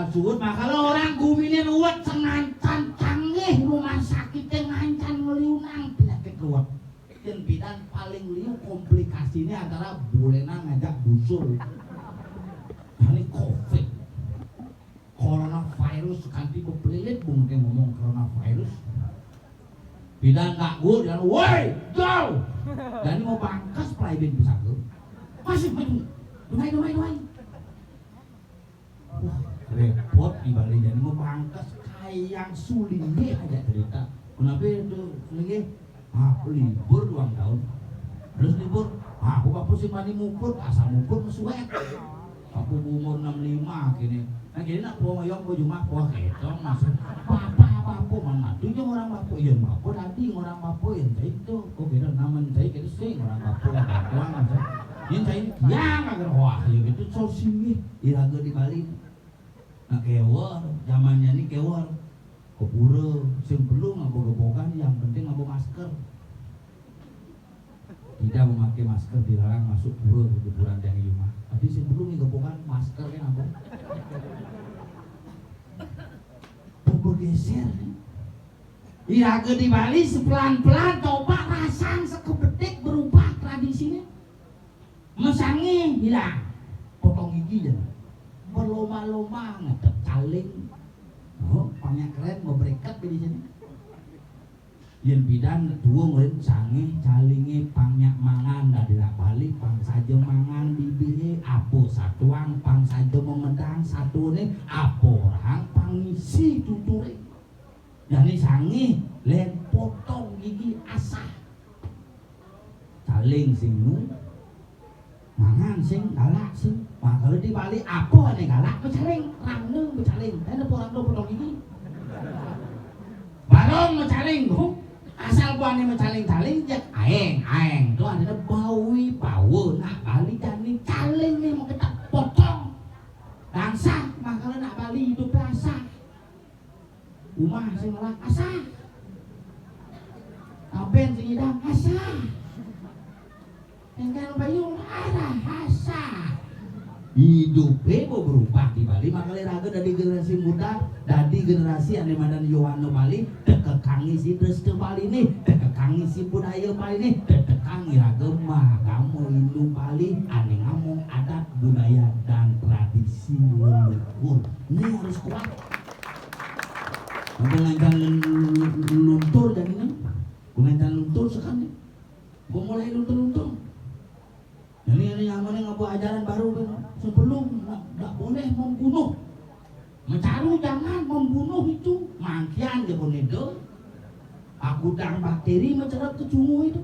Suut, maka kalau orang gumine ruwet sengancan canggih rumah sakitnya ngancan ngeliunang penyakit ruwet dan bidan paling liu komplikasinya antara bulena ngajak busul ini covid coronavirus kanti kepelilit mungkin ngomong coronavirus bidan gak gue dan woi jauh dan ini mau bangkas pelayan bisa gue masih dumai repot dibalik jadi mau bangkas kayak sulingnya aja cerita kenapa itu sulingnya libur 2 tahun terus libur aku bapak sih mandi mukur asal mukur mesuek aku umur 65 gini nah gini nak bawa yang bawa cuma bawa ketong masuk apa mana tujuh orang bapak iya bapak tadi orang bapak yang itu kok kira naman saya kira sih orang bapak yang masuk Yen cai yang agar wah ya gitu so singih iraga di Bali. Nah kewor, zamannya ini kewor. Kepura sing perlu ngabo-gabokan yang penting ngabo masker. Tidak memakai masker dilarang masuk pura ke kuburan yang rumah. Tapi sing perlu nggabokan masker kan ngabo. Bergeser. Iraga di Bali sepelan-pelan coba rasang sekebetik berubah tradisinya. Mesangi hilang, potong gigi aja. Berlomba-lomba ngetep caling. Oh, pangnya keren mau bereket di sini. Yen bidan dua ngeureun sange calinge pangnya mangan da dina Bali pang saja mangan bibihe apo satuang pang saja memedang satune apo rahang pangisi tuture. Jani sange len potong gigi asah. Caling sing mangan sing galak sing kalau di Bali apa nih galak mecaling rangneu mecaling ada orang tuh potong gigi barong mecaling tuh asal buane mecaling-caling jak aeng tuh ada bawi bawa nak Bali jani caling nih mau kita potong langsah makanya nak Bali hidup asah umah sing ngelak asah kaben sing idam asah engkang bayung ada hasa hidup mau berubah di Bali makanya raga dari generasi muda dari generasi ane madan Yohano Bali dekekangi si Deste Bali nih dekekangi si budaya Bali nih dekekangi raga mah kamu Hindu Bali ane ngomong adat budaya dan tradisi leluhur ini harus kuat ngancan luntur jadinya ngancan luntur sekarang gue mulai luntur ini namanya ngabu ajaran baru sebelum nggak boleh membunuh mencaru jangan membunuh itu mangkian dia boleh do aku dan bakteri mencerap ke cungu itu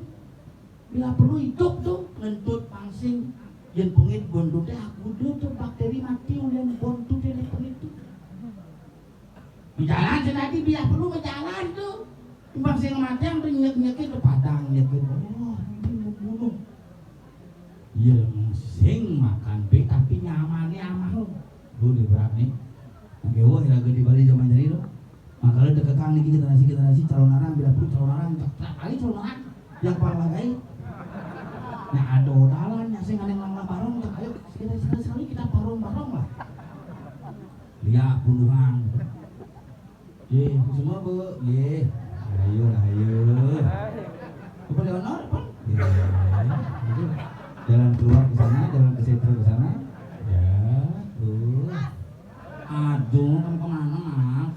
bila perlu hidup tuh ngentut pangsing yang pengit bondu teh aku tuh bakteri mati oleh bondu teh itu berjalan senadi bila perlu berjalan tuh pangsing mati yang tuh nyek-nyeknya ke padang nyeknya oh ini membunuh iya sing makan be tapi nyamannya amah lu di berat nih ngewo iraga di Bali zaman jadi lo makanya dekekang nih generasi calon arang bila pun calon arang kali calon arang yang parlagai nah ada odalan yang sing aneh lang barong ayo sekali kita barong lah lihat puluhan ye semua bu ye ayo apa Leonor apa jalan keluar ke sana, jalan ke situ ke sana. Ya, tuh. Aduh, kamu kemana, Mas?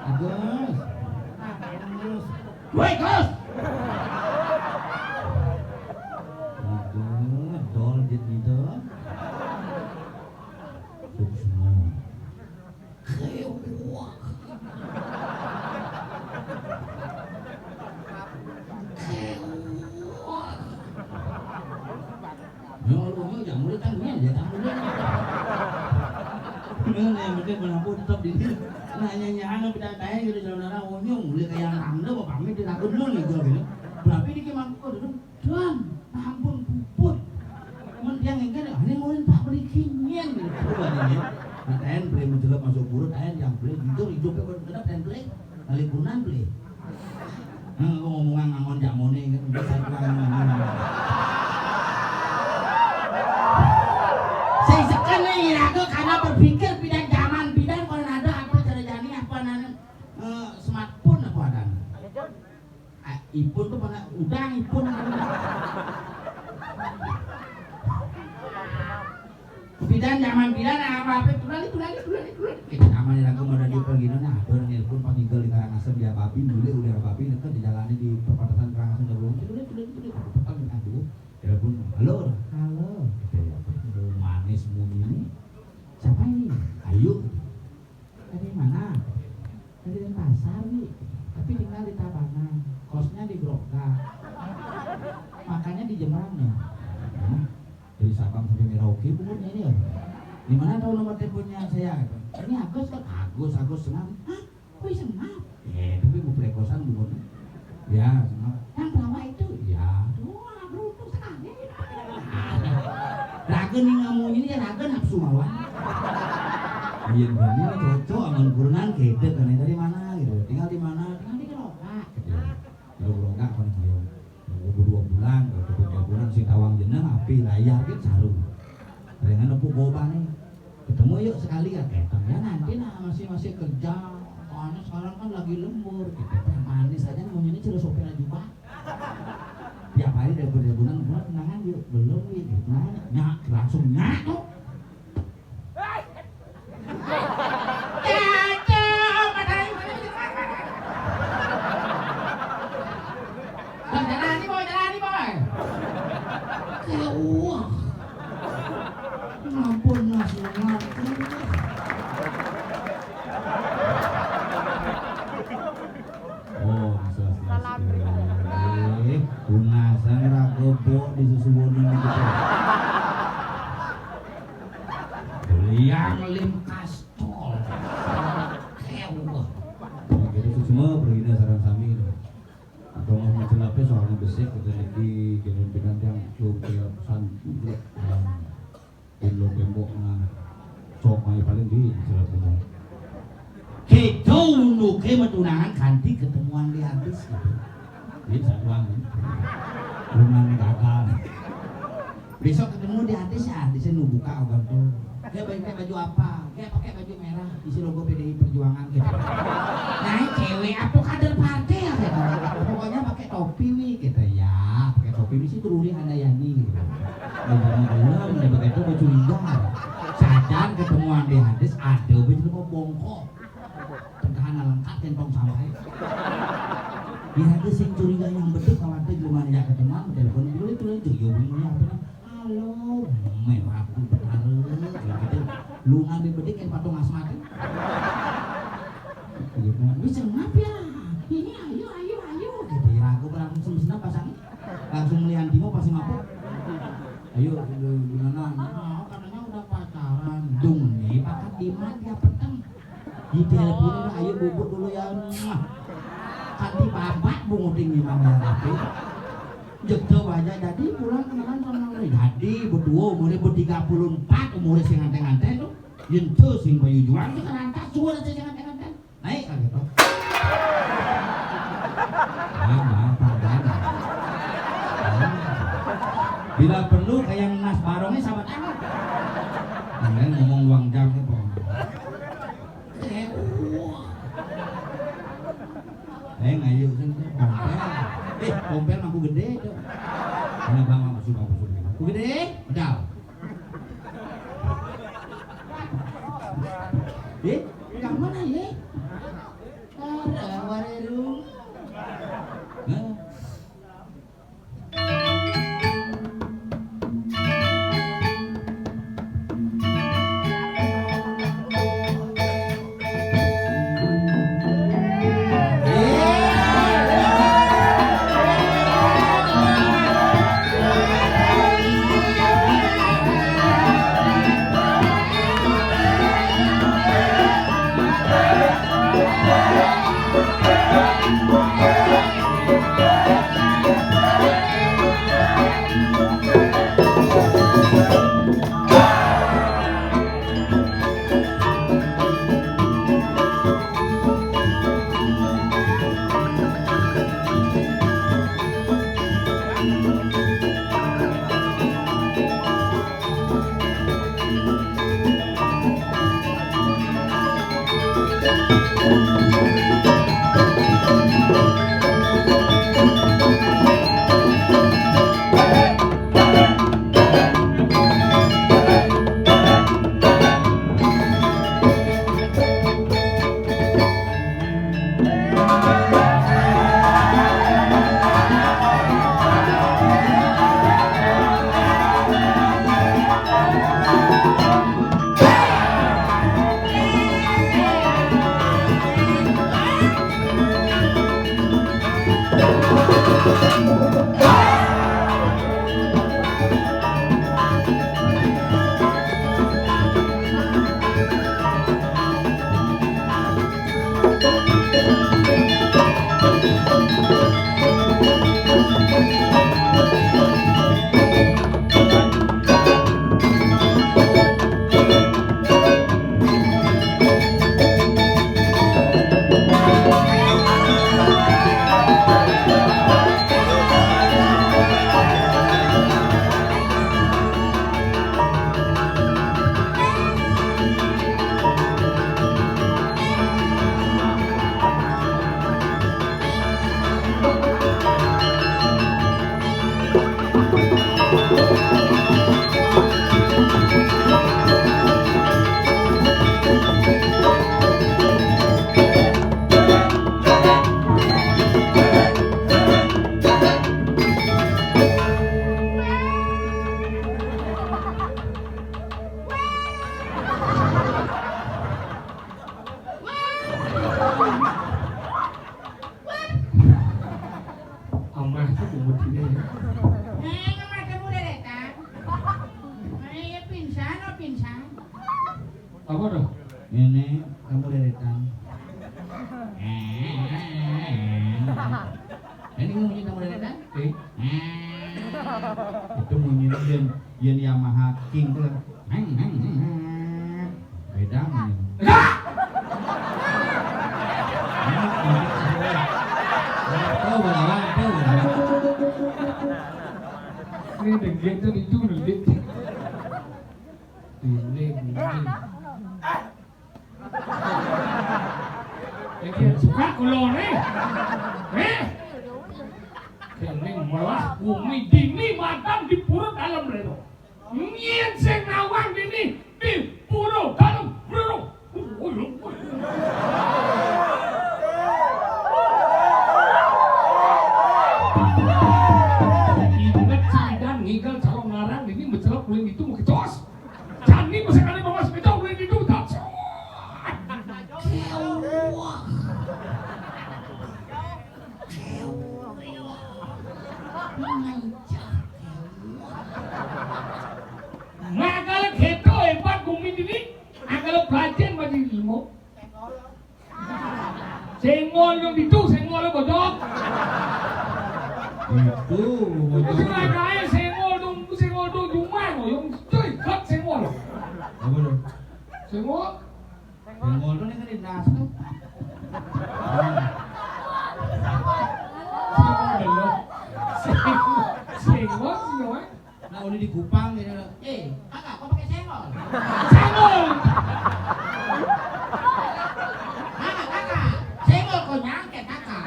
Agus. Woi, Gus. Aduh, dol gitu. Tuh semua. Kewak. Yang mulai kan ya tamu yang penting menampu tetap di sini nanya beda tanya gitu saudara onyong mulai kayak anda mau pamit di takut dulu nih gue gitu berapa ini kemangku dan ampun puput yang enggak ini ngulin tak beli kinyen gitu ini nah tayan beli menjelap masuk burut tayan yang beli hidupnya benar tayan beli kali kunan beli ngomongan ngangon jamone gitu bisa iraga karena berpikir bidan zaman bidan kalau ada apa caranya apa smartphone apa ada ipun tuh pada udang ipun bidan zaman bidan apa tulali kita aman iraga mau dari pergi nona ada nelpon pas tinggal di Karangasem dia babi dulu udah babi dekat dijalani di perbatasan Karangasem udah belum aduh telepon halo manis muni ini siapa ini? Ayu dari mana? Dari Denpasar nih tapi tinggal di Tabanan kosnya di Grogga makanya di Jemberang ya dari Sabang sampai Merauke umurnya ini ya di mana tahu nomor teleponnya saya ini Agus kan Agus senang hah? Kok senang? Tapi gue pelekosan bukan ya senang yang pertama itu ya aduh beruntung sekali geuning ngamunya ini raga nafsu mawan. Iya bener cocok aman kurenan gede kan dari mana gitu. Tinggal di mana? Tinggal di Geroga gitu. Di Geroga kan beliau. 2 bulan, 3 bulan si tawang jeneng api layar gitu sarung. Dengan nepuk gobang nih. Ketemu yuk sekali ya ketang ya nanti masih kerja. Soalnya sekarang kan lagi lembur gitu. Manis aja namanya ini cerita sopir juga. Tiap hari dari bulan tenangan yuk belum gitu. Nyak langsung nyak tuh. Jalani boy. Wah. Ampun nasional. Oh, Punasan ragobo di susuwoning gitu. Beliang lim kastol. Kewah. Jadi itu semua pergi sarang sami gitu. Atau mau celapnya soalnya besek kita lagi kirim pindah yang coba santai. Ilo tembok na sok mai paling di celapnya. Kita nuke matunangan ganti ketemuan di habis gitu. Ini satuan. Rumah gagal. Besok ketemu di hadis ya, hadisnya nu buka obat tuh. Dia pakai baju apa? Dia pakai baju merah, isi logo PDI Perjuangan gitu. Nah, cewek apa kader partai ya gitu. Pokoknya pakai topi nih gitu ya. Pakai topi di situ Ruli Handayani gitu. Belum, dia pakai itu baju liar. Sajan ketemuan di hadis ada baju mau bongkok. Tengkahan lengkap centong sampai. Di hadis yang curiga yang betul kalau ada gimana ya ketemuan telepon dulu itu aja yo bingung apa. Halo, mewah aku berharap gitu. Lu ngambil bedik yang patung asmati. Gitu. Bisa ngapa ya? Ini ayo gitu ya. Aku langsung senang pasang. Langsung melihat Timo pasti mabuk. Ayo gimana? Katanya udah pacaran. Dung nih, pakat Dima dia peteng. Di teleponin ayo bubuk dulu ya. Kanti bapak bunguting gimana tapi. Jekto aja jadi pulang kenalan sama orang jadi berdua umurnya ber-34 umurnya sing ngante-ngante tuh yentu sing bayu juang tuh kan antas suara sing ngante-ngante naik kan gitu bila perlu kayak Nas Barongnya sahabat anak kalian ngomong luang jam nih po ngayu sih kompel mampu gede tuh karena bang maksud mampu gede medal yang mana ya ada warung tuh? Ini kamu deretan. Ini bunyi kamu deretan? Itu bunyi yen Yamaha King tuh. Beda bunyi. Tuh balawan, tuh. Ini dengen tuh itu nulit. Ini. Yang suka kulo nih. Keling malah bumi dini matang di pura dalam lero. Ngien sing nawang dini di pura dalam lero. Ingat cidan ngigal calon ngarang dini mencelok kuling itu mau kecos. Jani masih kali bawa sepeda kuling itu tak. Kalau kita hebat kumin ini, kalau pelajar masih limo. Senggol yang itu, senggol bodok. Itu Sungai kaya senggol dong cuma yang cuy kat senggol. apa tuh? Senggol. Senggol tuh nih kan di nas tuh. Senggol semua. Nah udah di Kupang gitu. Kakak kok pakai senggol? Senggol. Kakak, senggol kok nyangket kakak.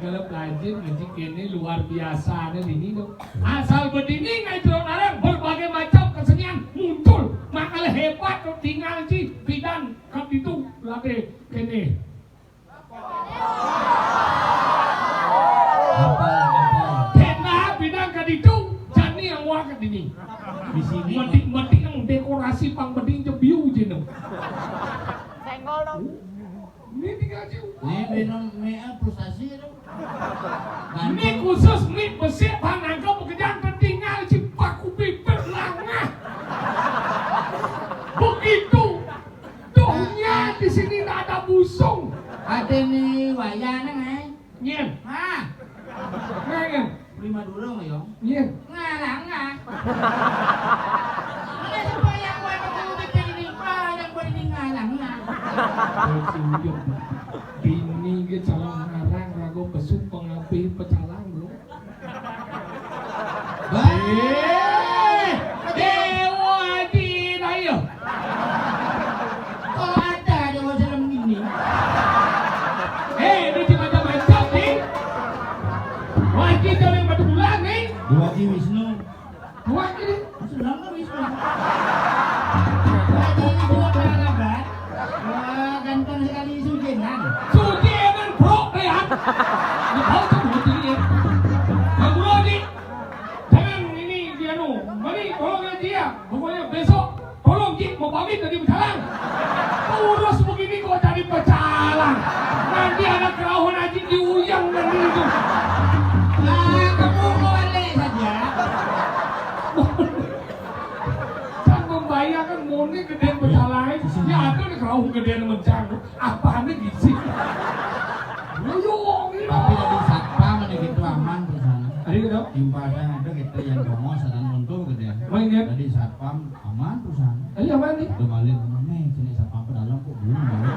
Kalau pelajar ngaji kini luar biasa nih ini dong. Asal berdini ngaji orang berbagai macam kesenian muncul. Makanya hebat tuh tinggal sih bidan kap itu lagi kini. Kena bidan kap itu jadi yang wakat ini. Di sini Mending yang dekorasi pang mending jebiu jeneng. Senggol dong. Ini tinggal sih. nih benom mea frustasi itu. Ini khusus mie besi panangkau pekerjaan tinggal si paku bibir langah. Begitu. Tuhnya di sini tidak ada busung. Ada nih wayana ngai. Nyen. Hah? Nyen. Lima dulu nggak yong? Nyen. Ngalang nggak? Mana siapa yang buat aku bikin ini? Yang buat ini ngalang nggak? Suyuk. Bini ke calon ngarang rago besuk pengapi pecalang bro. Dewa di raya. Kalau ada dewa dalam gini. Ini macam-macam nih. Wajib dalam batu bulan nih. Dua Ki Wisnu. Wajib. Senang kan Wisnu? Lagi dua parabat. Ganteng sekali sujenan. Sujenan bro lihat. Ini kau tuh betul ya. Bang bro nih. Jangan ini dia nu. Mari tolong dia. Pokoknya besok tolong Ki mau pamit dari pecalang. Urus begini kok jadi pecalang. Nanti ada kerahuan aja diuyang nanti itu. Kamu boleh saja. Kan membayangkan moni gedean pecalang. Ya ada nih kerahuan gedean mencang. Apaan nih gisi? Loyong ini. Tapi dari satpam ada gitu aman di sana. Ada gitu. Impasa ada kita yang ngomong saran untuk gede. Main ya. Tadi satpam aman perusahaan. Ada apa nih? Udah balik mana sini satpam ke dalam kok belum balik.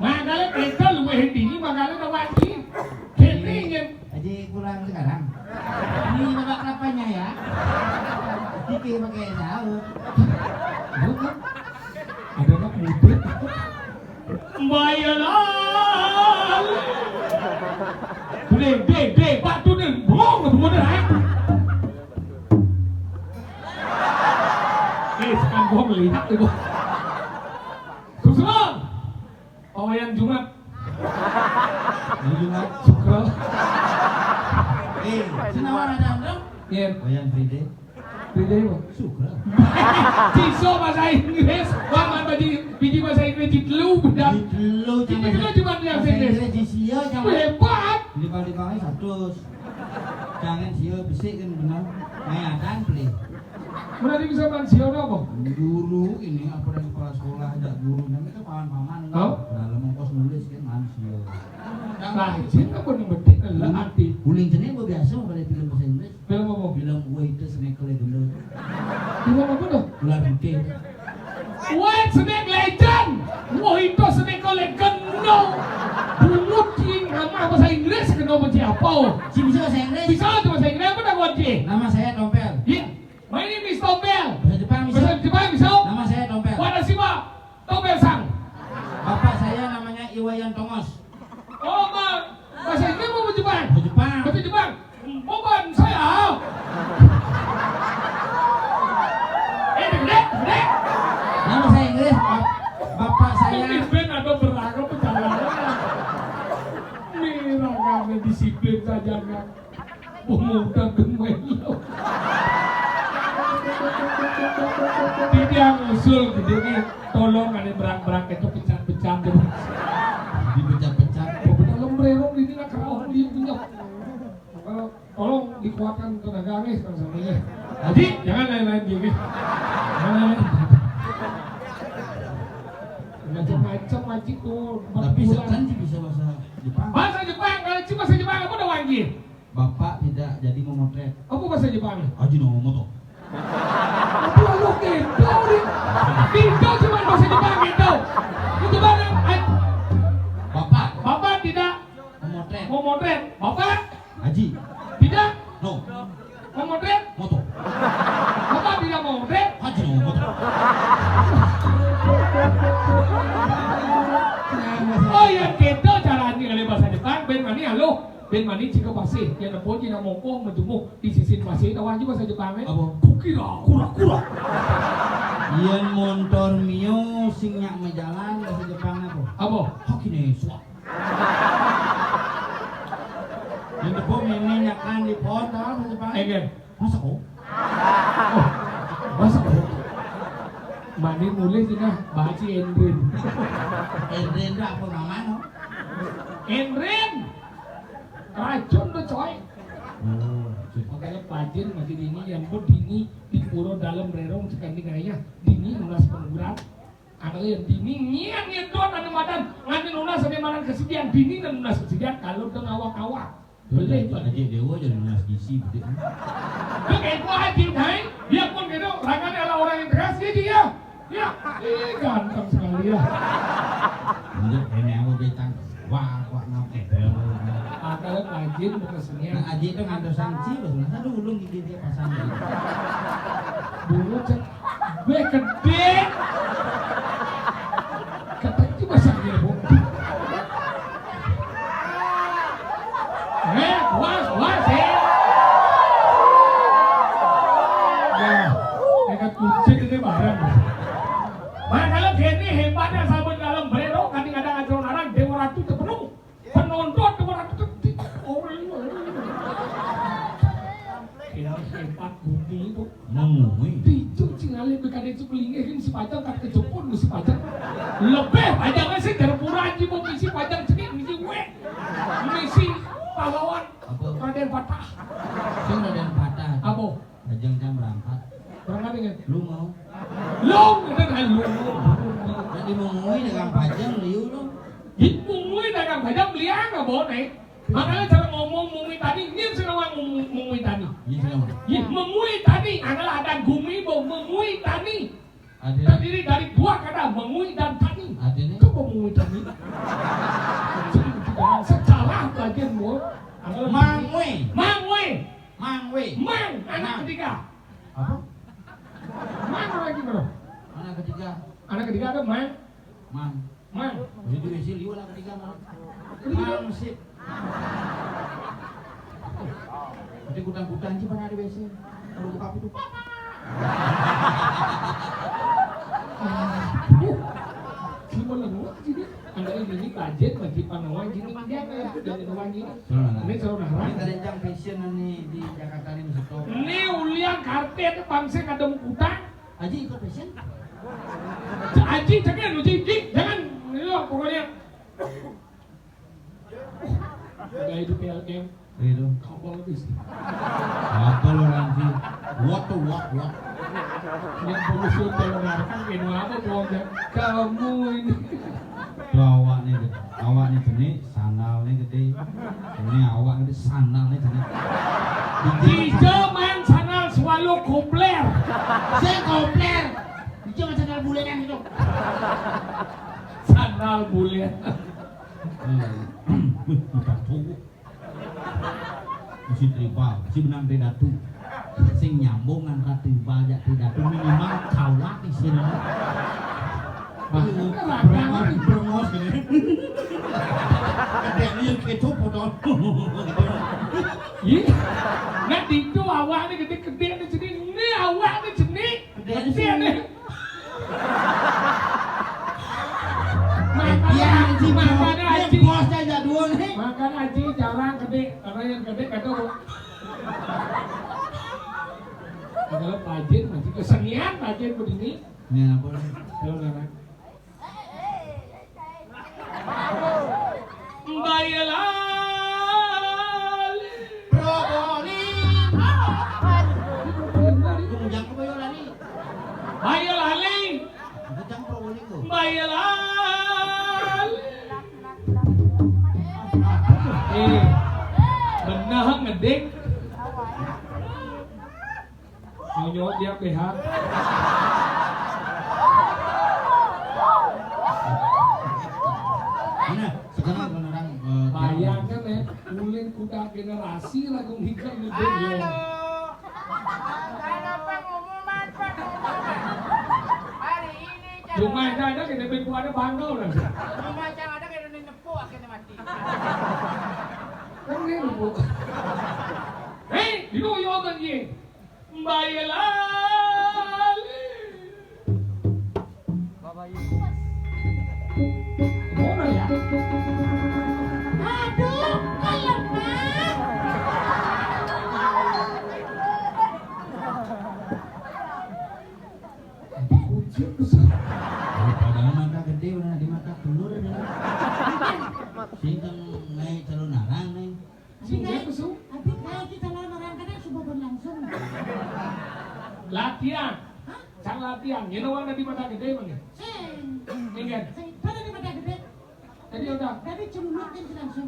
Makanya kita luwih ini makanya ada wajib. Kita ingin Aji pulang sekarang. Ini babak kelapanya ya. Diki pakai daun. bukan ada anak muda. Bayaran. Deh, Pak tuh nih, bohong tuh modal ya. Sekarang gua melihat tuh. Susulan. Pawayan Jumat. Jumat. Sukra. Senawan ada dong. Iya. Wayan Friday. Beda ya, Bang? Sukra. Ciso bahasa Inggris, Bang biji bahasa Inggris di telu bedak. Di telu Di telu cuma dia Inggris. Di sio jangan. Hebat. Di bawah satu. Jangan sih bisik kan benar. Ngayatan beli. Berarti bisa manusia apa? Guru ini apa dari kepala sekolah ada guru namanya itu paman-paman. Oh? Dalam ongkos nulis kan manusia. Nah, cinta pun betik adalah arti. Guling jenis biasa mau pada film bahasa Inggris. Film apa? Film waiter snackle dulu. Film apa tuh? Ular putih. Wait, Snake Legend! Wah itu Snake Legend no! Bungut cing nama bahasa Inggris kena baca apa? Si bisa bahasa Inggris? Bisa tuh bahasa Inggris apa dah kunci? Nama saya Tompel. Ya, my name is Tompel. Bahasa Jepang bisa? Bahasa Jepang bisa? Nama saya Tompel. Watashi wa Tompel sang. Bapak saya namanya Iwayan Tongos. Oh, bahasa Inggris apa bahasa Jepang? Bahasa Jepang. Bahasa Jepang. Bukan saya. Dek. Nama saya Inggris. Bapak saya. Disiplin atau beragam perjalanan. Merah kami disiplin saja kan. Pemuda gemelo. Tidak ngusul gitu nih. Tolong ada berang-berang itu pecah-pecah deh. Dipecah-pecah. Benar lembrerong ini nak kerauh dia punya. Tolong dikuatkan tenaga nih sama-samanya. Haji, jangan lain-lain gini. Jangan lain-lain. Macam-macam wajib tuh. Tapi sekarang sih bisa bahasa Jepang. Bahasa Jepang, kalau cuma bahasa Jepang apa udah wajib? Bapak tidak jadi memotret. Apa bahasa Jepang? Ajinomoto. Apa lu gitu nih? Gitu cuma bahasa Jepang gitu. Itu mana? Bapak tidak Memotret. memotret. Bapak Haji. tidak No. memotret. Moto. Bapak tidak memotret. Ajinomoto. Oh ya gitu caranya kalau bahasa Jepang. Ben mani halo. Ben mani jika pasir. Yang nepon jika mongko menjemuk di sisi pasir. Tahu aja bahasa Jepangnya? Apa? Kukira kura-kura. Yen motor mio sing nyak mejalan bahasa Jepang apa? Apa? Hokine suwa. Yang depo mene nyakan di pohon tahu bahasa Jepang? Enggak. Masa kok? Oh, masa kok? Mani nulis juga baca Enrin. Enren apa namanya? Enrin. Racun tuh coy. Oh, Makanya pajin masih dini yang pun dini di puro dalam rerong sekali kayaknya dini nulas penggurat. Ada yang dini nyian nyedot anu madan nganti nulas sampai madan kesedihan dini dan nulas kesedihan kalau udah awak-awak. Boleh itu aja dewa jadi nulis gizi gitu. Lu kayak gua haji hai, dia pun gitu, rangannya adalah orang yang keras dia. Ya, ganteng sekali ya. Menurut ini aku betang. Wah, ngapa? Kalau pajin berkesenian. Nah, Aji itu ngantor sangci, bahasa aduh ulung gigi dia pasang. Dulu cek, gue gede. Kata itu bahasa dia bu. Was ya. Ya, nekat kucing itu barang. Nah kalau gini hebatnya sahabat dalam berero, kadang-kadang ajaran orang Dewa Ratu terpenuh. Penonton Dewa Ratu ini hebat bumi itu. Mengui. Picu cingali bekade itu kelingehin si pajang kat kejepun si pajang. Lebih pajangnya sih dari puraji mau misi pajang sedikit misi gue. Misi pahlawan Raden Patah. Sing Raden Patah. Apa? Ajeng jam berangkat. Berangkat dengan Lu mau? long itu kan long. Jadi mengui dengan pajang liu lu. Mungui dengan pajang beli apa boleh? Makanya cara ngomong mungui tadi, ini senang mungui tadi. Iya sama. Mengui tadi adalah ada gumibo, mengui tadi. Adene. Terdiri dari dua kata, mengui dan tani. Adene. Itu mengui tadi. Secara bagian mu, Mangui. mangui, Mangui. mang anak ketiga. Apa? Mang lagi mana? Anak ketiga. Anak ketiga ada mang, Mang. mang. Jadi besi liu anak ketiga mang. Mang sip. Jadi kutang-kutang sih pernah di WC. Kalau buka pintu. Cuma lenguat jadi. Anda ini budget bagi panawan jadi dia dari panawan ini. Ini saudara. Ini tadi jam fashion nih di Jakarta ini masih top. Ini ulian kartet bangsa kadang utang. Aji ikut fashion? Aji jangan lu jangan ini loh pokoknya. Ada itu PLM. Itu. Kapal habis. Apa lo nanti? What? Yang polusi toleran kan ini apa bohongnya? Kamu ini. Tuh awak nih jenis sandal nih gede. Ini awak gede sandal nih jenis. Tidak main sandal selalu kopler. Saya kompler. Itu macam sandal bule kan itu. Sandal bule. Bukan tuh. Si tribal, si benang datu. Sing nyambung antara tribal dan datu minimal kawat di sini. Berengos gini. Ada yang kecup potong. Iya. Nanti itu awaknya gede-gede di sini. Ini awaknya sini. Gede nih. Makanya Aji bosnya jadul nih. Makanya Aji jarang gede. Karena yang gede kata adalah pajin, masih kesenian pajin begini. Ini apa? Kalau nara. Bayalah. Probolinggo. Kujang ke Boyolali. Bayalah. Kujang Probolinggo. Bayalah. Benar ngedek. Nyok dia PH. Mana? Sekarang orang Bayangkan ya, ulin kuda generasi lagu nikah di Belanda. Kenapa ngumuman Pak? Hari ini Cuma ada kita berkuah ada bangga orang. Cuma yang ada kayak ini nepuk akhirnya mati. Kan ini bu. Hei, dulu yogan ye. Bayalah. Mana ya? Aduh, kayak Kucing besar. padahal mata gede udah di mata telur ada. Sing kan naik calon narang nih. Sehingga kesu. Tapi kayak kita orang kadang sudah berlangsung. Latihan. Sang latihan. You know di mata gede bang ya? Ingat. Pada di mata gede. Tadi udah. Dari celulukin langsung.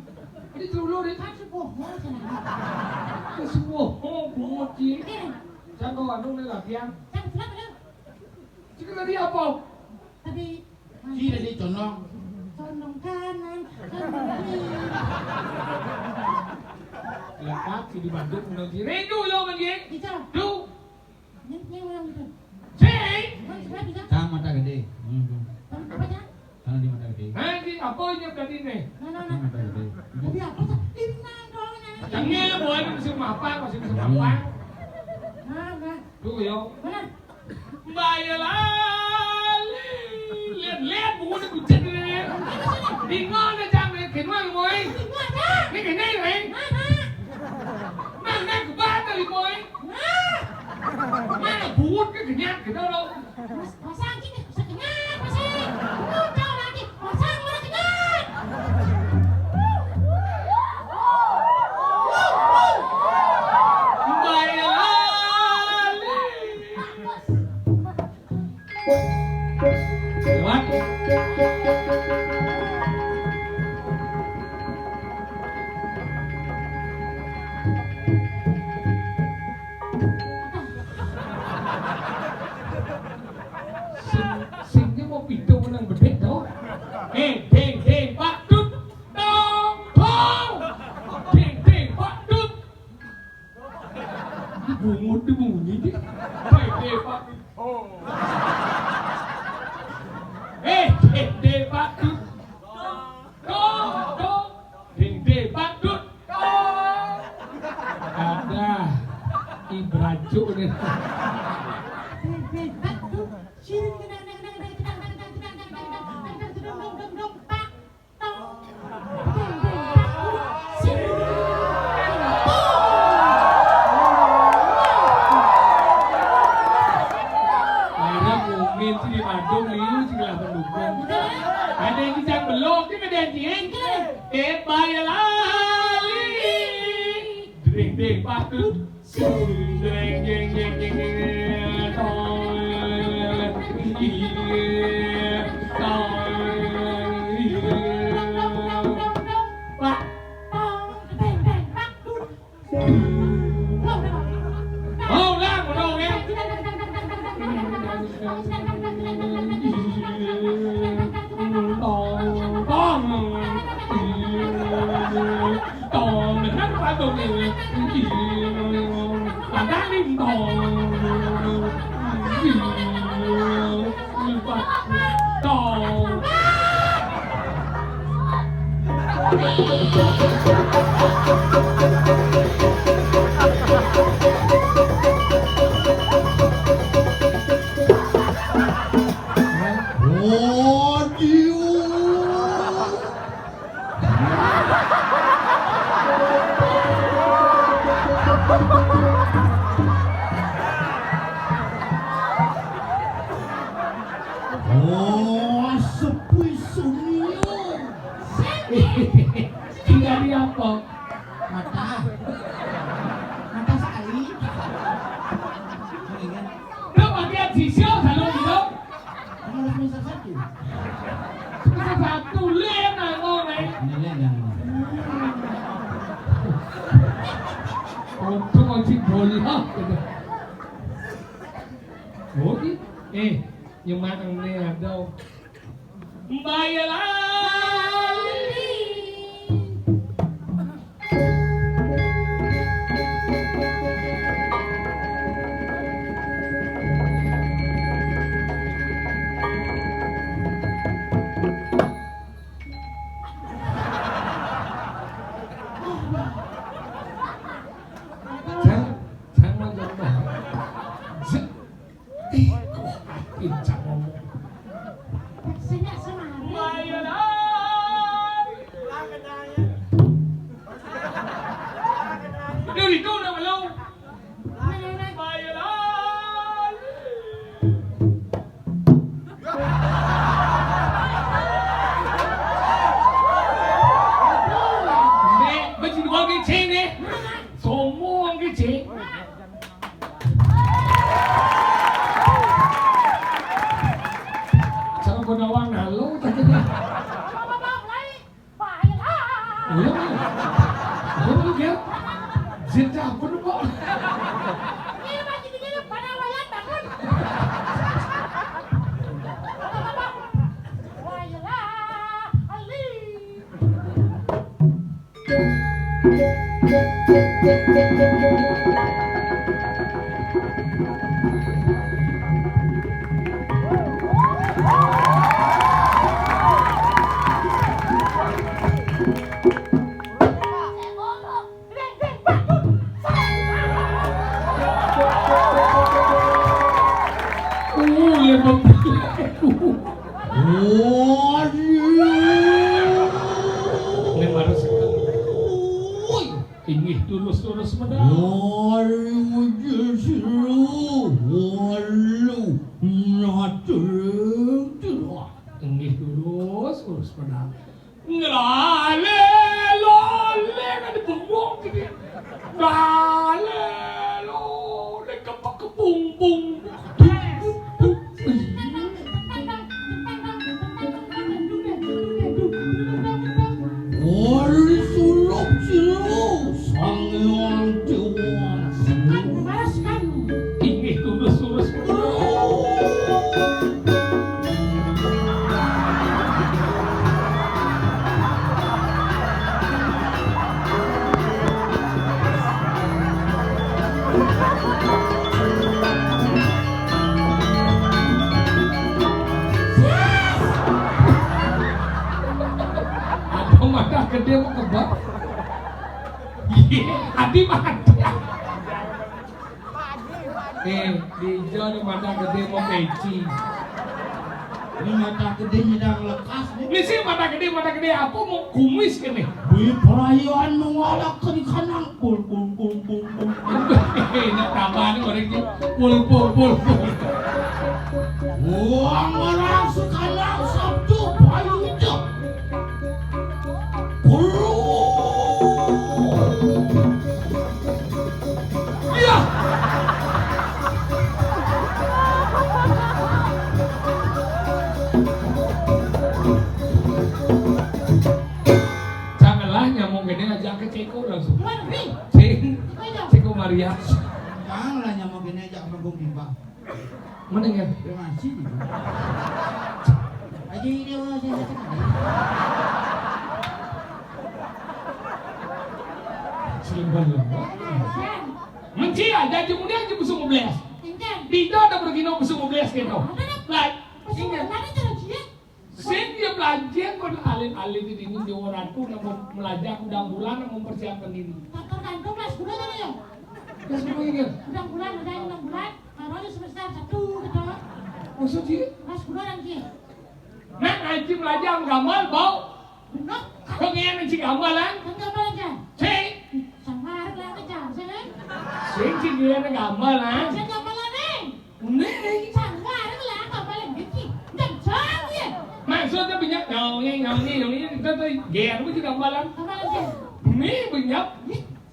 Tadi celulur itu. Kasih bohong sana. Kesemua. Oh, bunyi. Ini, Sang kau anu nih latihan. yang flat kan? Jika tadi apa? Tadi Si dari condong. condong kanan, condong kiri. Lekat di Bandung menang kiri. Du yo man ye. Bisa, Du. ini orang itu. Cek. Kan sebelah bisa. Sang mata gede. Apa ya? Sang di mata gede. Nanti apa yang tadi nih? Nah. Sang mata gede. Tapi apa sih? Lima dong. Jangan boleh masih mapan, masih mapan. Nah. Du yo. Mana? Bayalah. Lihat buku ni kucing ni. Di mana jangan kenal boy. Lima dah. Ni kenal boy. Mana ke bata li boy. Mana buat ke kenyak ke dulu. Pasang gini, sekenyat pasang. Tahu lagi, pasang mana kenyat. Singnya mau pintu menang bedek tau. Pak Tut. Dong, dong. Pak Tut. Bunyi dia. Pak Tut. Pak Tut. Dong. Pak Tut. Ada Ibraju nih. Akhirnya mungkin sih di Bandung liu sih lah pendukung. Ada yang bisa belok, dia ada yang jeng. Bayalah. Oh, sepi senyum. Tidak di apa? Mata. Mata sekali. Lo pakai sisio kalau gitu? Kamu harus bisa satu. Bisa satu lem nangong nih. Ini yang Untung aja bola. Oke. Nhưng mà thằng này ở đâu? Bay lại. Chẳng bao giờ mà. Chẳng ngomong. Senyak semari. Điều gì câu nào mà lâu? Mẹ, bây giờ có cái chế này. Số mua cái chế. Sao con nào ăn nào lâu thật đấy? Ủa kìa? Diễn ra con nó bỏ. Ingih tulus-tulus medal. Ingih tulus medal. Ngelale, lole, ada bengong gini. Ngelale, lole, kepung-pung. Ingih tulus-tulus medal. Apa mata gede mau kebak? Adi mati. Di John mata gede mau peci. Ini mata gede nyedang lekas nih. Ini sih mata gede apa mau kumis kan nih? Di perayaan mengalak ke di kanan. Pul. Nak tambahan orangnya pul. Uang orang sekarang Sabtu paling hijau. Pul. Iya. Janganlah nyamuk gede aja ke Ceko langsung. Ceko Maria. Janganlah nyamuk ini ajak rembung pipa. Mendingan. Masih di. Aji dia saya cakap. Selimban lah. Sen. Menci aja kemudian je besok 15. Enten. Tidak ada bergino besok 15 gitu. Like, Pasal ingat. mana cara dia? Sen dia belajar pada alin-alin di sini di orangku namun belajar udang bulan namun mempersiapkan diri. Tergantung kelas gula tadi ya. Ya semua ingat. Udang bulan, harusnya semester 1 gitu. Maksud sih? Kelas gula nanti. Nak ngaji belajar gambar bau. Benar? Pengen ngaji gambaran. Enggak belajar. Cek. Sama harus lah kerja, saya. Sen sih dia nak gambaran. Saya enggak malah nih. Nih. Sama harus lah balik gitu. Jam jam ya. Maksudnya banyak nyaunya kita tuh ger itu gambaran. Sama lagi. Nih banyak.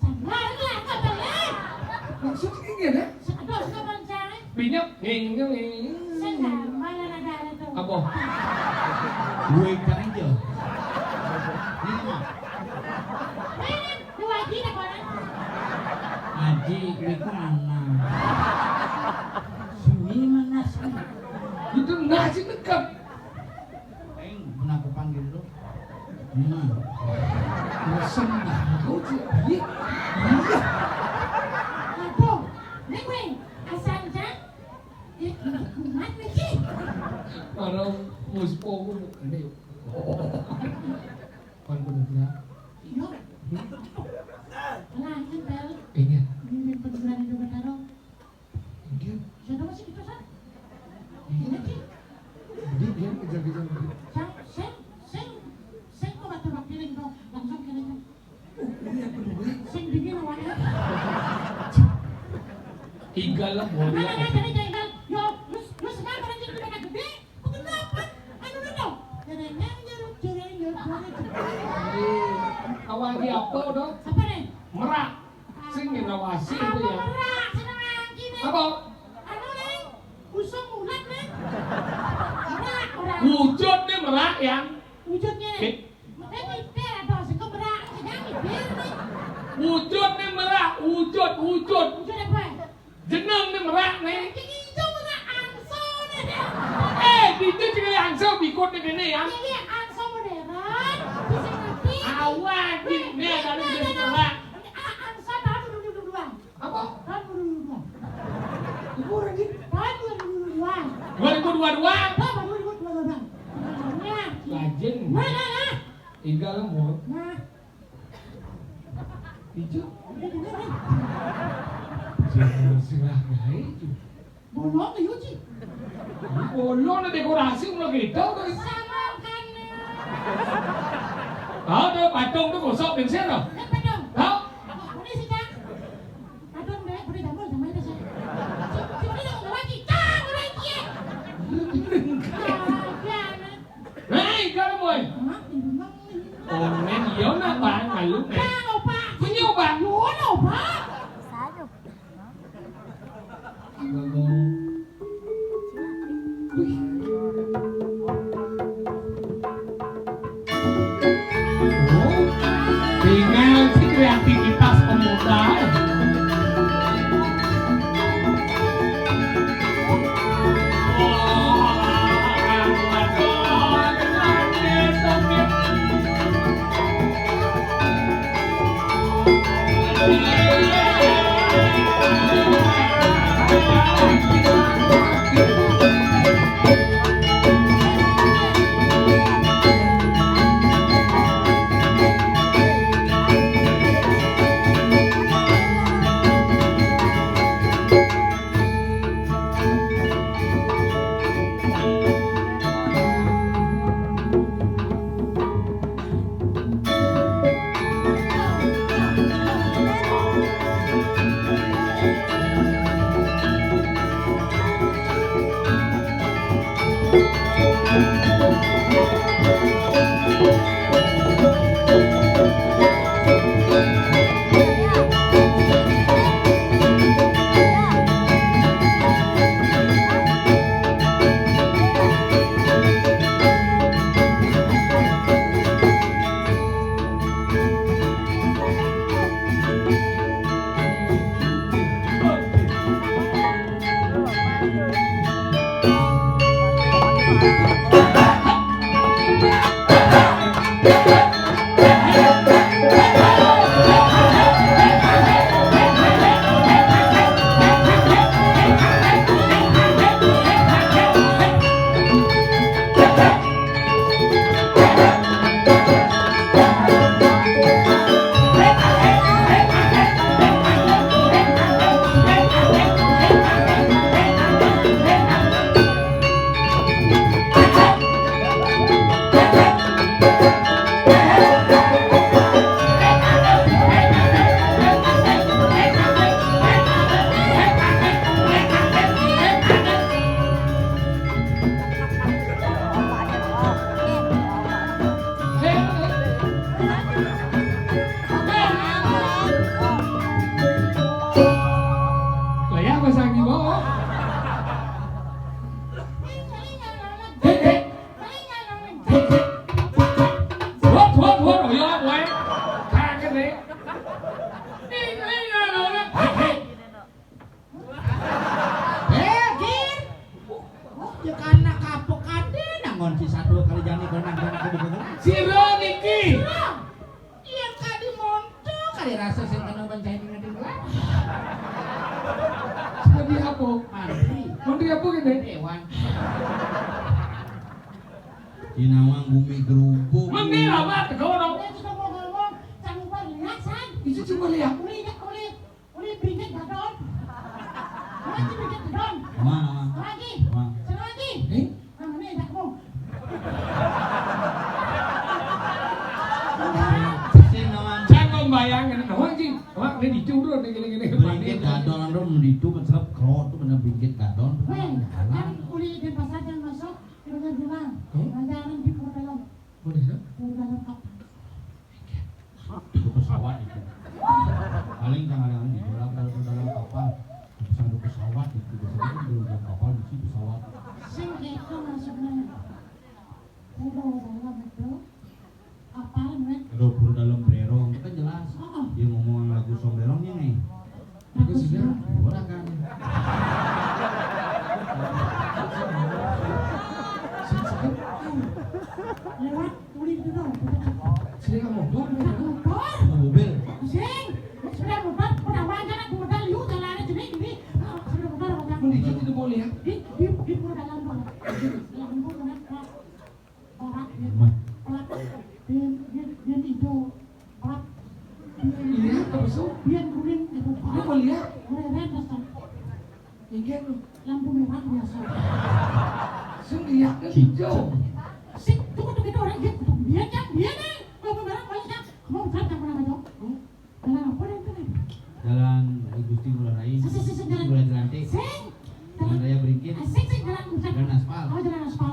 Sama harus lah balik. Maksudnya ingat ya? Aduh, suka bancang. Banyak Saya enggak malah ada itu. apa? Gue kan aja. Ini mah Ini dua lagi dah kawan. Aji itu mana? Sunyi mana sih? Itu nasi dekat. Pernah aku panggil lu? Ini mah. Bosan kau sih. Iya. Aduh, ini gue asal jam. Kumat lagi. Kalau muspo aku ini. Kan benar. Yo. Lah, ini bel. Ingat. Ini penjualan itu bertaruh. Ingat. Sudah masih di pasar. Ingat. Dia kejar-kejar. Sen kok batu bak piring kau langsung kena kan. Iya benar. Sen bikin awalnya. Tiga lah Mana boleh. ada jadi jangan. Yo, lu sekarang orang jadi mereka gede. Kenapa? Anu dong. Jadinya nyerut Awal dia apa dong? apa nih? Merak. Sing ngawasi itu ya. Merak, senang lagi nih. Apa? Anu nih, usung ulat nih. Merak orang. Wujud nih merak yang. Wujudnya nih. Eh. Nih mikir apa sih kok merak? Jangan mikir nih. Wujud nih merak. Wujud. Wujud apa? Jeneng nih merak nih. Ini itu merak angso nih. Itu juga yang saya bikut di sini ya. Ini angso modern. Bisa ngerti? Awas, ini ada di sini merak. Angso tahun 2022. Apa? Tahun 2022. Ibu orang ini. Tahun 2022. 2022. Tahun 2022. Nah, Lajeng. nah. Tiga lah mau. Nah, Itu. ini dengerin. Serah itu. Bolong nih Yuci. Bolong na dekorasi mo kita. Sama kan. Ada patung tu kosong din siya no. Apa dong? Tahu? Ini sih kan. Aduh, deh, boleh dambol sama itu saya. Si boleh dong lagi. Cang lagi. Hey, kalau boy. Hah? Oh, men, iyo na ba ngayon eh? Cang opa. Kunyo ba? Yun opa. Tinggal si kreativitas pemuda. Jinawang bumi gerubuk. Mengira mah tegorong. Dia sudah mau ngomong, jangan lupa lihat san. Itu cuma lihat. Uli bingkit gadon. Lagi bingkit gadon. Mana? Lagi. Mana? Sana lagi. Mana nih dakmu? Sing nawan. Jangan bayangin, nawang sih, nawang ini dicurut gini-gini. Bingkit gadon ando menditu mencelap kerot tuh bener bingkit gadon. Weh, kan uli di pasar yang masuk, dia bilang, lantaran di pulau dalam. Boleh tak? Pulau dalam kapal. Itu pesawat itu. Paling kadang-kadang di dalam kapal. Ada pesawat itu biasanya di dalam kapal di pesawat. Sing itu maksudnya pulau dalam itu kapal nih. Kalau pur dalam bererong itu kan jelas. Oh, Dia ngomong lagu sombrerongnya nih. Aku sudah. Orang kan. lewat uli itu dong. Sini kamu motor. Motor. Mobil. Sing, sudah motor, udah wajar aku motor liu jalannya jadi ini. Sudah motor udah. Dikit itu boleh ya? Di pulau dalam dong. Dalam pulau dalam orang dia itu orang Lihat apa sih? dia kuning itu Dia mau lihat. keren dasar Ingin lu. lampu merah biasa. Sini lihat kan hijau. Sing, tunggu orang gitu. Dia nih lampu merah banyak. Kamu berat yang pernah ngajak? Jalan apa yang keren? Jalan Gusti Ngurah Rai. Sing, jalan. Jalan Jelantik. Sing, Jalan Raya Beringkit. sing jalan pusat. Jalan aspal. Oh jalan aspal.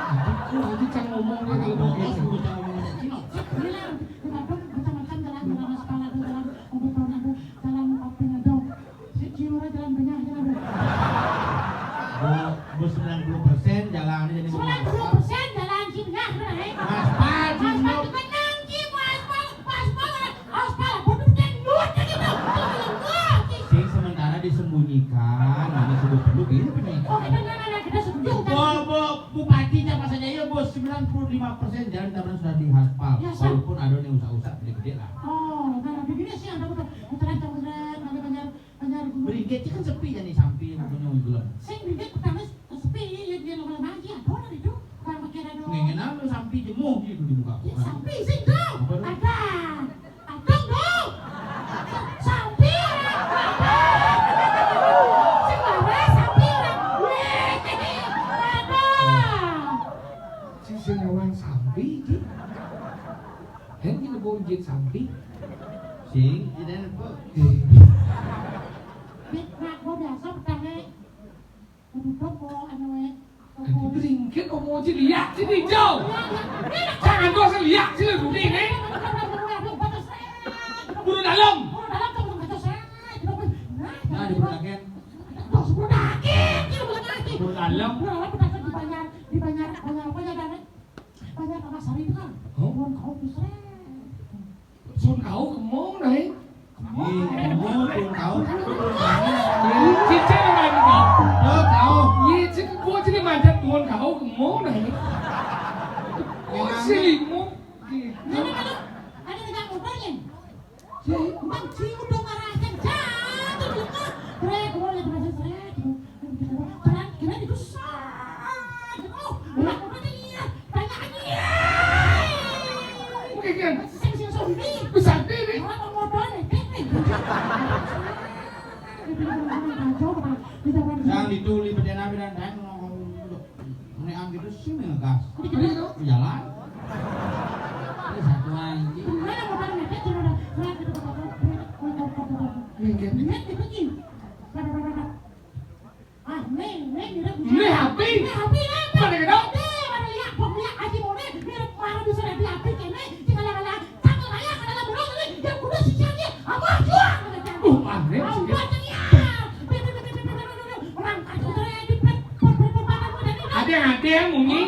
Aku lagi cang ngomong dia kalau mau Bos, gitu. bocah ngomongnya Cino. Bilang, kita macam-macam jalan aspal ada jalan obat-obatan ada jalan paping ada. Si Cimura jalan banyak jalan. Bos 90% jalannya jadi ngomong aspal. 90% jalan Cimura benar. Aspal, Cino. Aspal tenang Cim, aspal. Bodoh dan nuat gitu. Sing sementara disembunyikan, nanti sudah perlu gini nih. Oh kita setuju kan? Bupatinya pas aja ya bos 95% jalan taman sudah dihaspal. Ya, Sar. Walaupun ada yang usaha-usaha gede-gede lah. Oh, nah begini sih ada betul. Putaran ada banyak gunung. Beringkit kan sepi jadi samping punya unggulan. Sing bikin pertama sepi ya dia lama lagi ada orang itu orang pakai ada. Ngingen apa sampai jemuh gitu di muka aku. Ya sampi sing dong. Apa dong? Ada dong. Sampi orang. Sing laras sampi orang. Ada. Si Nawang sampai gitu. Kan kita bawa jet sampai. Sing jadi apa? Nak gua biasa pertama. Udah kok anu we. Nanti beringkit omong aja lihat sini jauh. Jangan gua asal lihat sini dulu nih. Buru dalam. Nah di Bunaken. Buru dalam. Son kau kemong nih. Ih, kamu pun tahu. Cincin apa ini kau? Yo tahu. Iya limo nah ini. Oh si limo. Gitu. Ada negara motornya. Si. Bang si udah marahkan jatuh di tengah. Krek, boleh berasa krek. Jalan kira itu sah. Oh, udah dia. Tanya dia. Oke kan. Sing zombie. Besar diri. Orang motornya. Yang dituli beden abi dan dan neang gitu sih ngegas. Jalan. Ini satu anjing. Mana motornya? Dia cuma ada Mungkin. lihat di begini. Ah, neng, Ini api. api apa? Mana kedok? Mana lihat, pemilik aji mone, mirip marah bisa ada api kene, kala tanggal raya adalah belum ini, yang kuda sisanya, apa jual? Aneh sih. Orang kacau di Ada yang bunyi.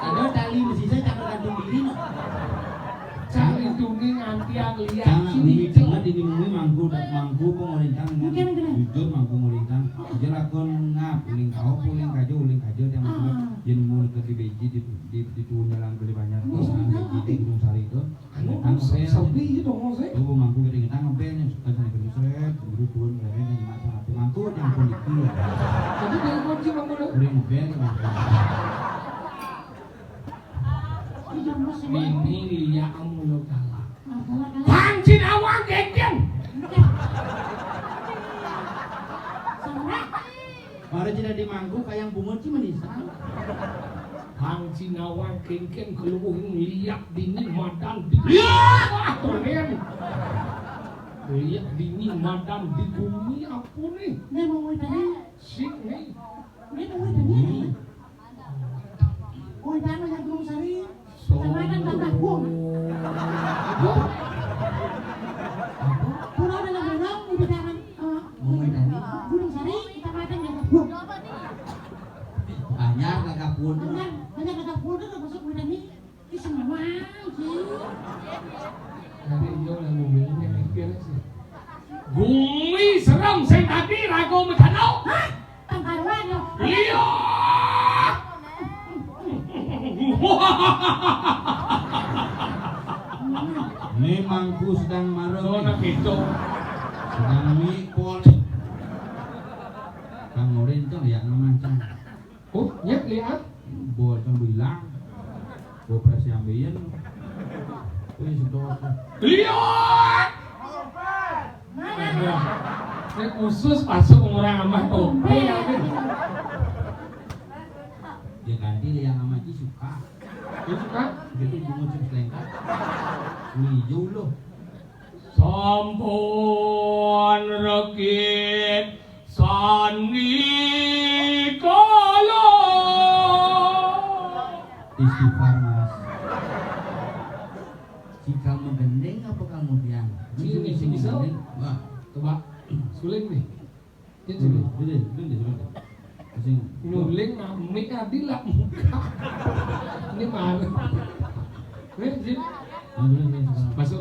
Ada tali besi saya cakap gantung diri no. Cari tungi nanti yang lihat Jangan sini. bumi banget ini bumi mangku dan mangku pemerintah Mungkin. jujur mangku pemerintah. Jelakon ngap uling kau uling kajo yang jen mau ke di beji di tuh dalam gede banyak terus beji di Gunung Sari itu. Sabi itu dong saya. Tuh mangku gede kita ngepel yang suka sana gede seret buru turun keren yang mata hati mangku yang poliki. Tapi dari kunci kamu dong. Udah ngepel mangku. Ini dia amul kalah. Panci awang genggen. Mari tidak di mangku kayak bungut sih menisan. Panci nawang genggen keluh lihat dini madan di. Wah, keren. Lihat dini madan di bumi apa nih? Sik nih. Banyak kakak pun. Nanti dia lah ngomongnya mikir sih. Gumi seram saya tadi ragu mencanau. Lihat. Ini mangku sedang marah. Nona gitu. Sedang mikol. Kang Nurin tuh lihat macam. Oh, lihat. Buat yang bilang. Buat presi ambian. Ini sudah. Lihat. Ini khusus masuk orang amah tuh. Dia ganti yang sama Ci suka. Dia suka. Gitu bunga cek selengkat. Hijau loh. Sampun rekit sandi kala. Istighfar mas. Jika menggendeng apa kemudian? Sini, so. Wah, Coba suling nih. Ini suling. Suling. Nuling mik adil lah muka. Ini mana? Sini. Masuk.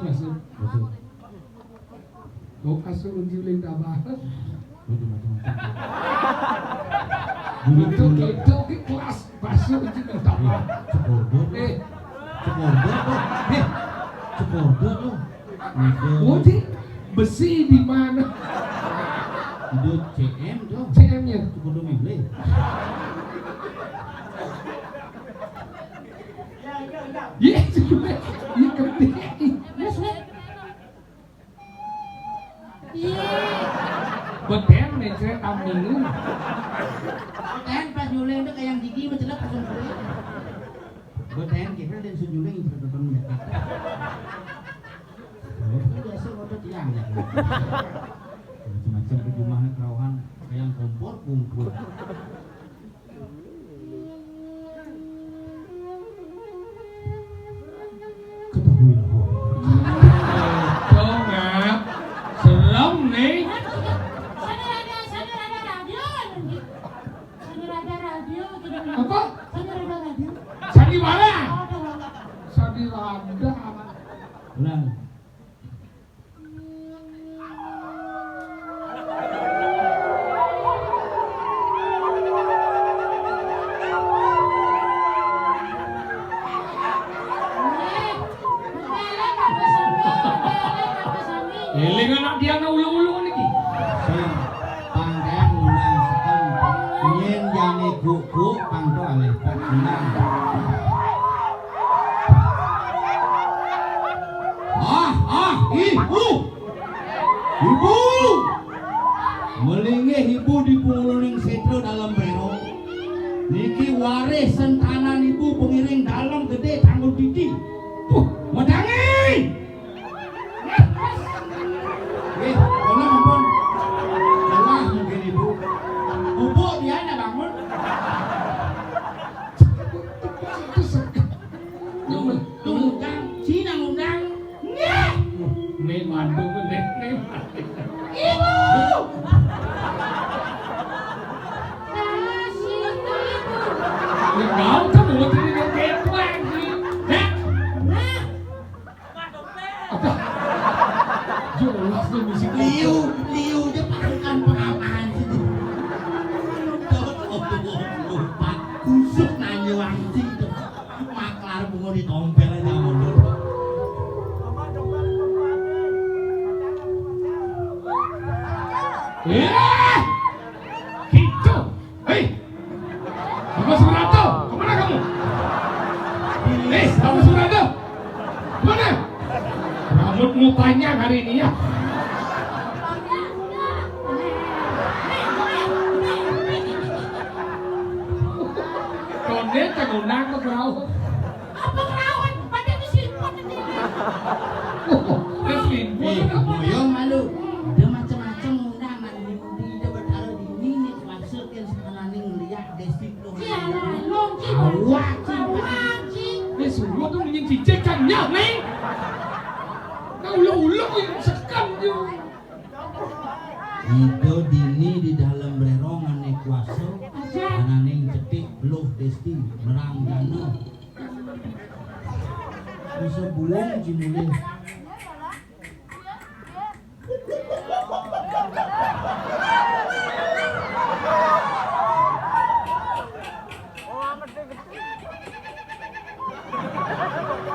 Mau kasur unjuling tabah. Itu di kelas masuk unjuling tabah. Cekordo tuh. Wodi besi di mana? Itu CM tuh. CM-nya. Cekordo Mible. Iya, gede. Beten nih saya tamingin. Beten pas nyuleng tuh kayak gigi mencelak langsung kulit. Beten kita dan sunjuling itu betul ya. Biasa foto tiang ya. Macam-macam kejumlahan kerawahan kayak kompor kumpul. Ketahuilah Tuh ngap, serem nih. Apa? Sandiwara. Sandiwara. rada. Ulang. Eling anak dia na ulo-ulo niki. Sing pangkaian ulang sekali. Yen jane kuku pangko alih ulang. Ibu. Ibu. Melingih ibu di punguluning setro dalam brero. Niki waris sentanan ibu pengiring dalam gede tanggul titi. Medangi. Tolong ampun. Salah mungkin ibu. Bubuk dia ada bangun. Undang, Cina undang. Nih mantu nih. Ibu. Kau kan mau jadi ketua sih. Hah? Jelas tuh musik Liu dia pangkan pengapahan sih. Lupa kusuk nanya wangci itu. Maklar bunga ditompel aja mundur. Gitu. Hei. Bapak Suranto, kemana kamu? Bapak Suranto. Kemana? Rambutmu panjang hari ini ya. Konde tengundang ke perahu. Apa perawan? Pada diseliput ini. Boyong malu. Ada macam-macam undangan di bertaruh di ini masukkan sekalaning lihat desik lo. Sialan, longki. Awak, Wajib. Ini suruh tuh ingin cicekannya nih. Kau ulo-ulo yang sekam juga. Itu dini di dalam bererongan nek kuasa. Aja. Ananing cetik loh desti nerang dana. Bisa buang jimule.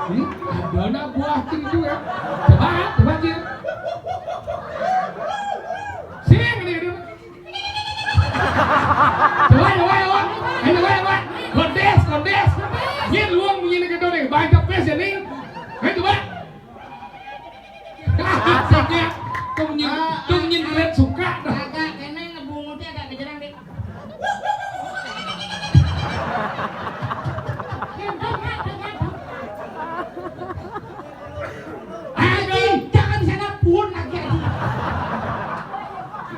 Ini ada anak buah tinggi ya. Coba Cil. Sini ini. Coba. Kondes. Nyen luang nyen ke done, banyak pes ya nih. Coba. Asiknya kau nyen keren suka. Agak kene ngebungutnya agak kejerang deh. Haji, jangan di sana pun lagi Haji.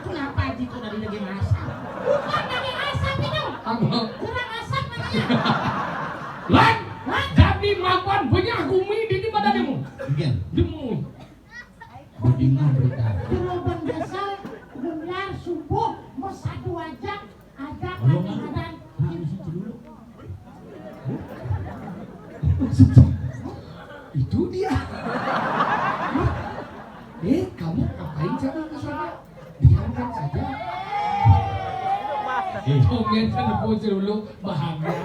Kenapa Haji itu dari daging asap? Bukan daging asap itu. Apa? Kurang asap namanya. Lan, jadi makan banyak gumi di mana demo? Again, Demo. budingan berita. Gerobak desa, benar subuh, mau satu ajak Belum kadang-kadang. Nah, di situ dulu. Itu dia. Kamu ngapain sana ke sana? Biarkan saja. Komen sana pose dulu bahagia.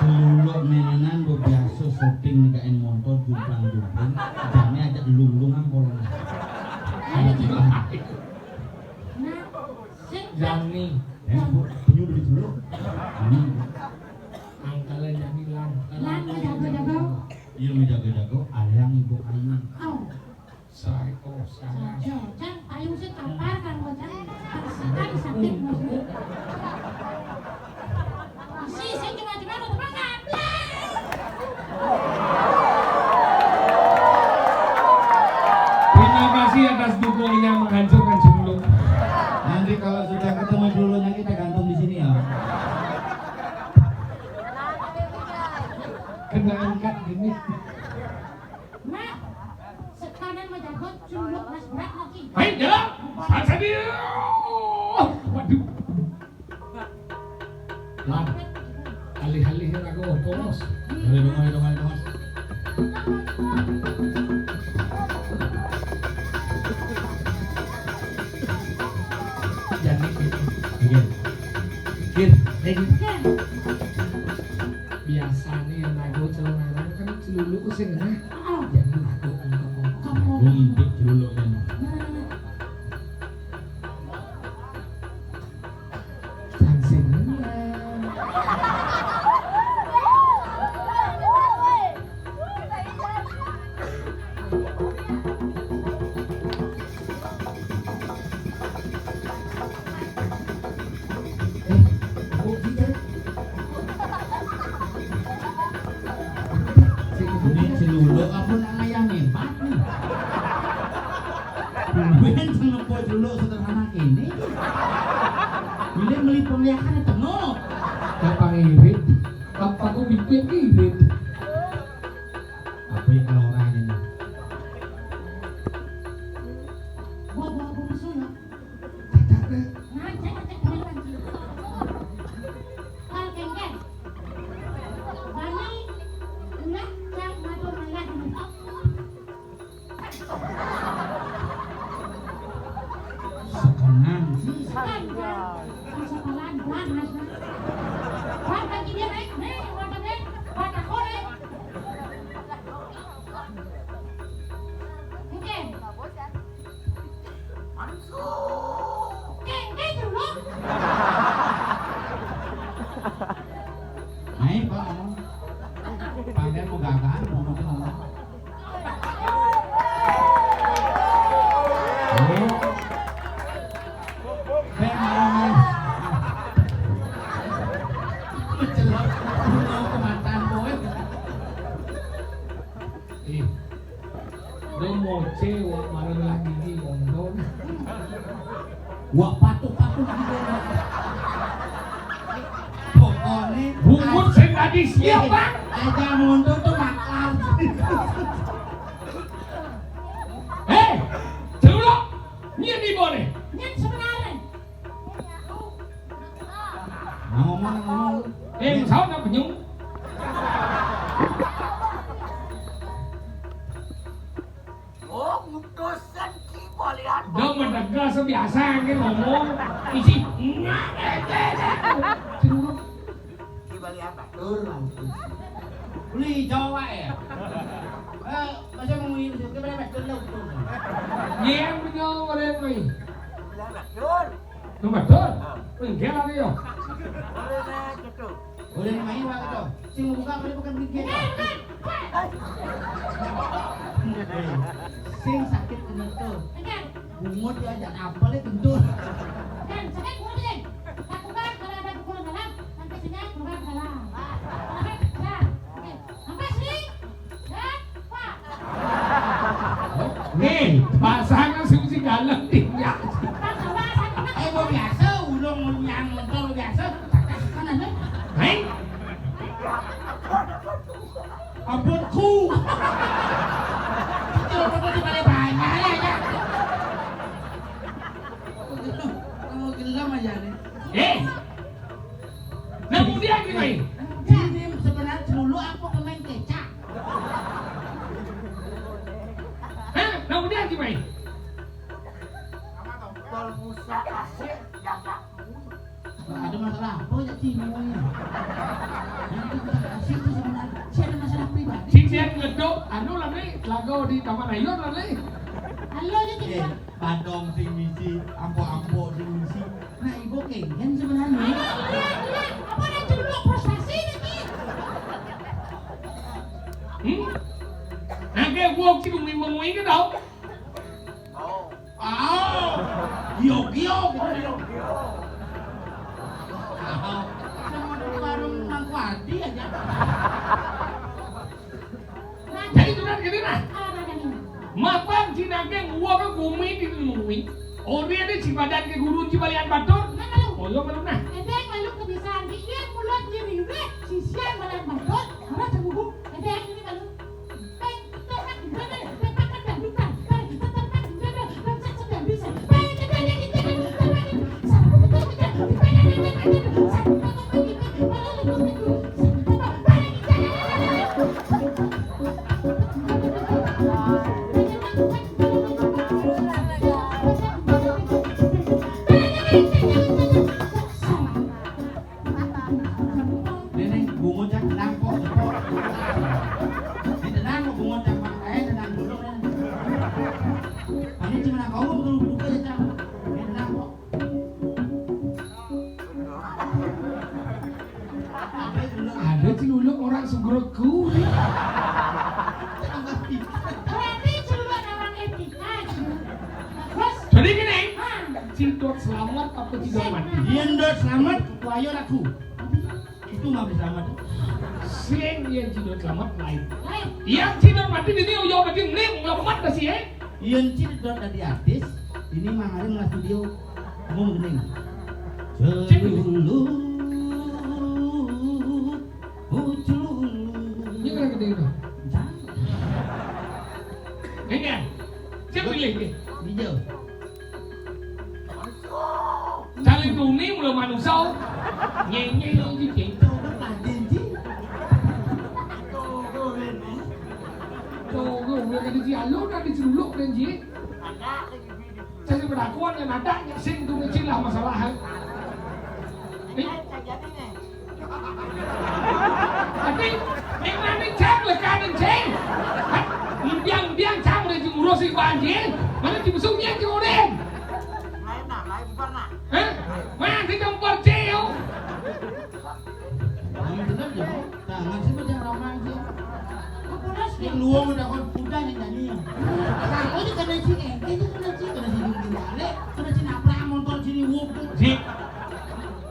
Seluluk menenan gue biasa syuting nih kain motor jumplang-jumpling. Jamnya aja lulungan kolong. Ada tiga. Nah, sing Jani, Penyu dari dulu. Ini angkalan Jani lang. Lang, jago-jago. iya menjaga-jaga ayang ibu ayu. Au, Saya salah. Can payung sih kapar kan bocah. Kan sakit maksudnya. Saya cuma udah makan. Terima kasih atas dukungannya menghancurkan Sumulung. Nanti kalau sudah ketemu dulunya kita gantung di sini ya. Kena angkat gini. Mak, sekarang mau jago culuk mas berat lagi. Hai, jalan. Paksa dia. Waduh. Lan, alih-alih ragu polos. Ayo dong. Jangan Kir. Kir. Ken, biasanya yang nago celana kan celulu sing nah. oh, Jangan nago ngomong. kamu. Lu ngintip dulu kan. Sansing. Oh gitu. Ini celuluk apa nama yang hebat nih? Bukan sengepo celuluk sederhana ini. Bila beli pemeliharaan itu no. Apa irit? Apa aku bikin irit? Apa yang kalau orang ini? Gua besok ya. Tak ada. Nah, jangan cek beneran sih. Ah, Ken. Bani, enak, cak, matur malah ini. Sekarang sih. Kan, sekolah panas. Kan kaki dia naik, nih, wadah kore. Ken. Ken dulu. Ayo Pak ngomong. Pandai mau gagal ngomong. Oh. Ben ngomong. Celok mau ke mantan boy. Lo moce wak marah lagi di London. Wah patuk gitu. Pokoknya Bungkut sing tadi siapa? aja mundur tuh makal. Hei, celuluk, ini di boleh. Nyen sebenarnya. Ngomong. Sao nak penyung? Dong mendegas biasa kan ngomong isi celuluk. Beli Jawa ya. Masa mau ini kita berapa dulu. Yang punya orang ni. Nombor tu, enggak lagi yo. Boleh main waktu tu. Sing buka boleh bukan bikin. Sing sakit kena tu. Ken. Bungut dia ajak apa le kentut. Dan sakit kemudian lakukan kalau ada pukulan dalam sampai sini keluar dalam. Sampai sini dan pak. Hei, pasangan susi galang tinggal. Mau biasa ulung yang motor biasa. Kanan le. Hei, Abutku. Itu apa di balik banyak ya. Kamu gelam aja nih. hei. Namun dia gimana? Ini sebenarnya dulu aku main kecak. Hah? Namun dia gimana? Ada masalah apa ya Cino ini? Nanti kita kasih itu sebenarnya. Saya ada masalah pribadi. Sindian ngedok, anu lah ni, lagu di Taman Ayon lah ni. Halo jadi pak. Badong sing misi, ampo sing misi. Nah, ibu kengen sebenarnya. Apa ada dulu prestasi lagi? Angke buok si bumi mengui ke tau? Giok. Sama di warung Mangkwadi aja. Jadi tu nak kena nak. Ada ni. Mapang si nageng uang ke bumi di mengui. Orang ni si badan ke gurun si balian batur. Oh yo belum nah. Edeng malu kebiasaan dia mulut diri we sisian malam batot. Ora temugu. Edeng ini malu. orang segeraku. Berarti duluan orang etika. Terus, Jadi gini, ah, Cidot selamat apa Cidot mati? Yen dot selamat, kuayo laku. Itu mah bisa selamat. Sing yang Cidot selamat lain. lain. Yang Cidot mati di sini yo berarti nih ngelamat dah sih Yen cidot tadi artis, ini mah hari ngelas video ngomong gini. Celulu, celulu. Ini kan gede itu. Ini kan, siapa pilih ini? Hijau. Saling tuni mulai manusia, nyenye gitu. Tuh, gue udah kan di alun, kan di celuluk dan ji. Saya berdakuan yang ada, sing tuh kecil lah masalah. Tapi, yang mana cang lekanin ceng? Biang cang udah ngurusin banjir, mana dibesuknya kemudian? Mana kita mempercayai? Tangan sih macam ramai sih. Kemudian Yang luang udah kon udah nih nyanyi. Kalau ini kena sini, ini kena sini balik, kena sini apa motor sini wup.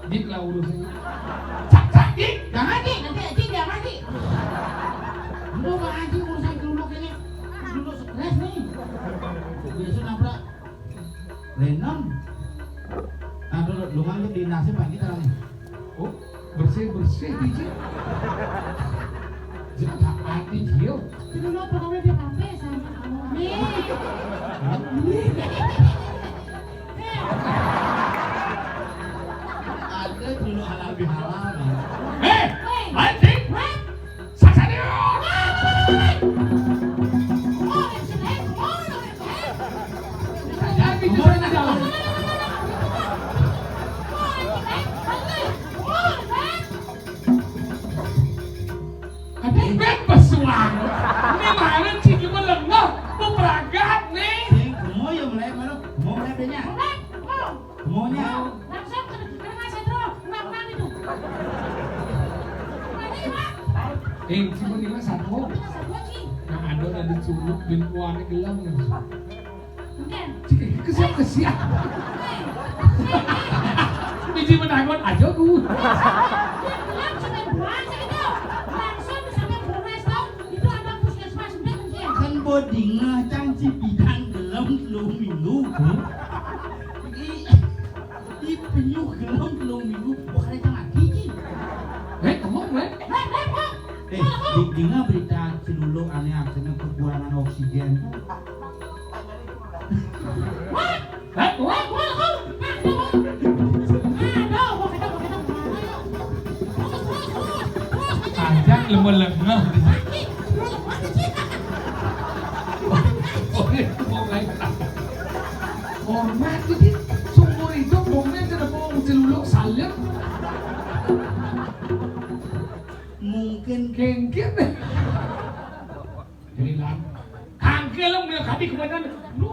Dik lah urusannya. Cak dik. jangan Ji, nanti Ji jangan Ji. Udah Pak Haji urusan keluluk ini. Dulu stres nih. Biasa nabrak. Lennon. Nah dulu lumayan tuh di nasi pagi kita nih. Oh, bersih DJ. Jangan hati dia. Dulu pokoknya di kafe sama kamu nih. Ada dulu halal bihalal. Anjing. Saksanya. Jadi jalan jalan. Bet pesuang. Ini mana sih cuma lengah, peperagat nih. Sing gemoy ya mulai mana? Gemoy mulai adanya. Gemoynya. Langsung ke ngasih terus, nang itu. Nanti Pak, Cuma di mana satu? bisa buat Ji. Yang ada diculuk bin puannya gelam nih. Kemudian, Kesiap. Biji menangon aja gue. bilang cuma puasa itu. Langsung sampai Polres tahu itu ada puskesmas udah kemudian. Kan bodingah cangci bidang gelam telung minggu. I penyuh gelam telung minggu. Bukan aja lagi Ji. Ngomong nih. Dinga berita celuluk aneh akhirnya kekurangan oksigen. Ajak lemah-lemah. Hormat jadi sumur hidup bomnya tidak mau celuluk salep. Mungkin Kengkit deh. Jadi lan. Kangke lo punya kaki kemudian lu